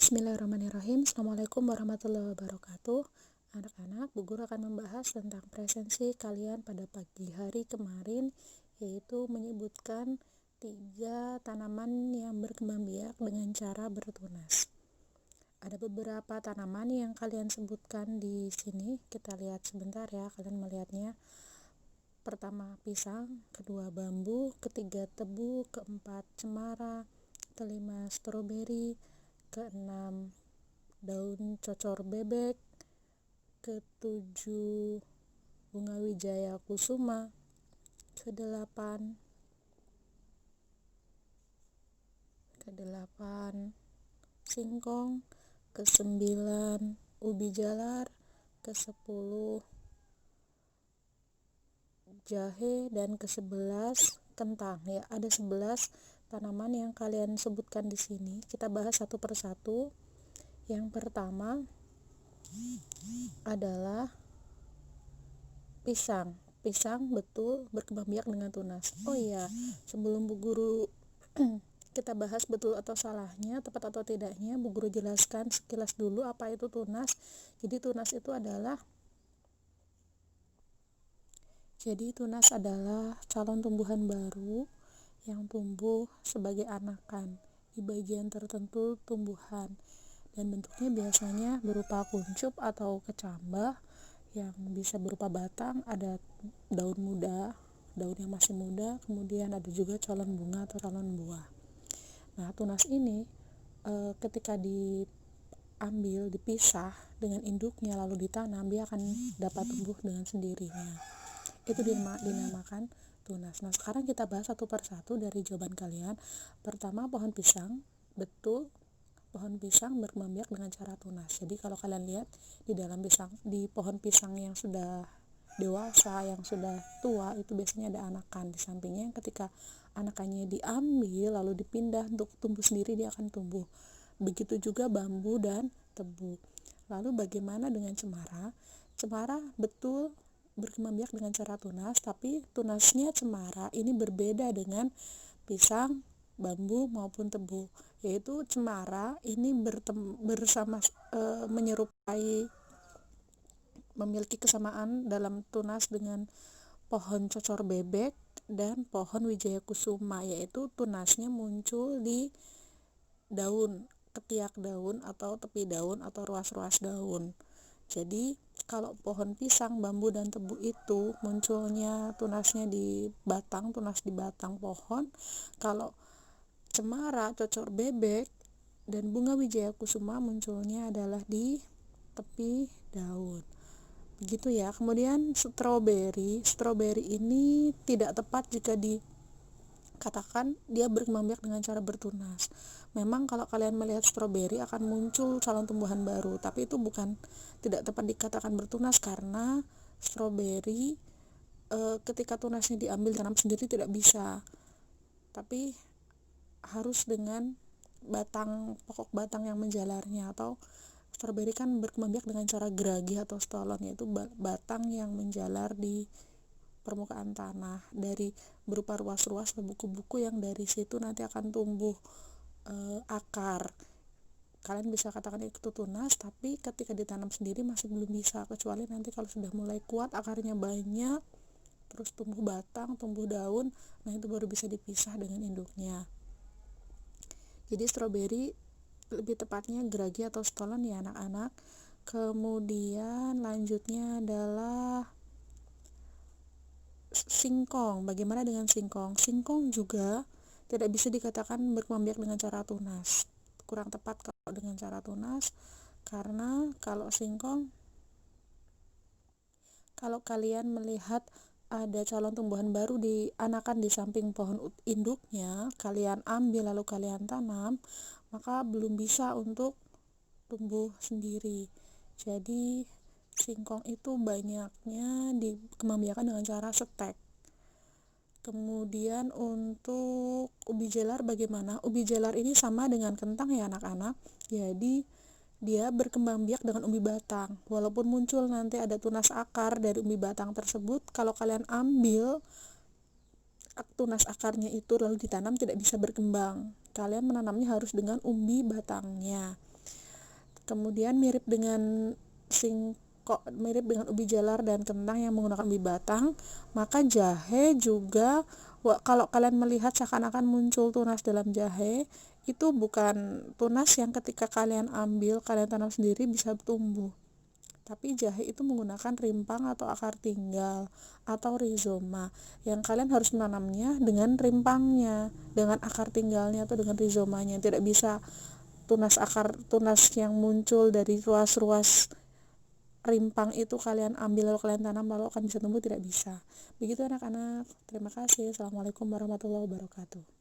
Bismillahirrahmanirrahim. Assalamualaikum warahmatullahi wabarakatuh. Anak-anak, Bu Guru akan membahas tentang presensi kalian pada pagi hari kemarin, yaitu menyebutkan 3 tanaman yang berkembang biak dengan cara bertunas. Ada beberapa tanaman yang kalian sebutkan di sini. Kita lihat sebentar ya, kalian melihatnya. Pertama pisang, kedua bambu, ketiga tebu, keempat cemara, kelima stroberi, keenam daun cocor bebek, ketujuh bunga wijaya kusuma, kedelapan singkong, kesembilan ubi jalar, kesepuluh jahe, dan ke-11 kentang. Ya, ada 11 tanaman yang kalian sebutkan di sini. Kita bahas satu persatu. Yang pertama adalah pisang. Pisang betul berkembang biak dengan tunas. Oh iya, sebelum Bu Guru kita bahas betul atau salahnya, tepat atau tidaknya, Bu Guru jelaskan sekilas dulu apa itu tunas. Jadi tunas adalah calon tumbuhan baru yang tumbuh sebagai anakan di bagian tertentu tumbuhan, dan bentuknya biasanya berupa kuncup atau kecambah yang bisa berupa batang, ada daun muda, daun yang masih muda, kemudian ada juga calon bunga atau calon buah. Nah, tunas ini ketika diambil, dipisah dengan induknya lalu ditanam, dia akan dapat tumbuh dengan sendirinya. Itu dinamakan tunas. Nah, sekarang kita bahas satu persatu dari jawaban kalian. Pertama, pohon pisang. Betul, pohon pisang berkembang biak dengan cara tunas. Jadi kalau kalian lihat di pohon pisang yang sudah dewasa, yang sudah tua, itu biasanya ada anakan di sampingnya. Ketika anakannya diambil lalu dipindah untuk tumbuh sendiri, dia akan tumbuh. Begitu juga bambu dan tebu. Lalu bagaimana dengan cemara? Cemara betul berkembang biak dengan cara tunas, tapi tunasnya cemara ini berbeda dengan pisang, bambu maupun tebu. Yaitu cemara ini menyerupai, memiliki kesamaan dalam tunas dengan pohon cocor bebek dan pohon wijaya kusuma, yaitu tunasnya muncul di daun, ketiak daun atau tepi daun atau ruas-ruas daun. Jadi kalau pohon pisang, bambu, dan tebu itu munculnya tunasnya di batang, tunas di batang pohon. Kalau cemara, cocor bebek, dan bunga wijaya kusuma munculnya adalah di tepi daun. Begitu ya. Kemudian stroberi ini tidak tepat jika dikatakan dia berkembang biak dengan cara bertunas. Memang kalau kalian melihat stroberi akan muncul calon tumbuhan baru, tapi itu tidak tepat dikatakan bertunas, karena stroberi ketika tunasnya diambil tanam sendiri tidak bisa, tapi harus dengan pokok batang yang menjalarnya. Atau stroberi kan berkembang biak dengan cara geragi atau stolon, yaitu batang yang menjalar di permukaan tanah dari berupa ruas-ruas atau buku-buku, yang dari situ nanti akan tumbuh akar. Kalian bisa katakan itu tunas, tapi ketika ditanam sendiri masih belum bisa, kecuali nanti kalau sudah mulai kuat, akarnya banyak, terus tumbuh batang, tumbuh daun, nah itu baru bisa dipisah dengan induknya. Jadi stroberi lebih tepatnya geragi atau stolon ya anak-anak. Kemudian lanjutnya adalah singkong. Bagaimana dengan singkong? Singkong juga tidak bisa dikatakan berkembang biak dengan cara tunas. Kurang tepat kalau dengan cara tunas, karena kalau singkong, kalau kalian melihat ada calon tumbuhan baru anakan di samping pohon induknya, kalian ambil lalu kalian tanam, maka belum bisa untuk tumbuh sendiri. Jadi singkong itu banyaknya dikembang biakan dengan cara setek. Kemudian untuk ubi jalar bagaimana? Ubi jalar ini sama dengan kentang ya anak-anak. Jadi dia berkembang biak dengan umbi batang. Walaupun muncul nanti ada tunas akar dari umbi batang tersebut, kalau kalian ambil tunas akarnya itu lalu ditanam tidak bisa berkembang. Kalian menanamnya harus dengan umbi batangnya. Kemudian mirip dengan ubi jalar dan kentang yang menggunakan ubi batang, maka jahe juga kalau kalian melihat seakan-akan muncul tunas dalam jahe, itu bukan tunas yang ketika kalian ambil, kalian tanam sendiri bisa tumbuh. Tapi jahe itu menggunakan rimpang atau akar tinggal atau rizoma, yang kalian harus menanamnya dengan rimpangnya, dengan akar tinggalnya atau dengan rizomanya. Tidak bisa tunas yang muncul dari ruas-ruas rimpang itu kalian ambil lalu kalian tanam lalu akan bisa tumbuh, tidak bisa. Begitu anak-anak. Terima kasih. Assalamualaikum warahmatullahi wabarakatuh.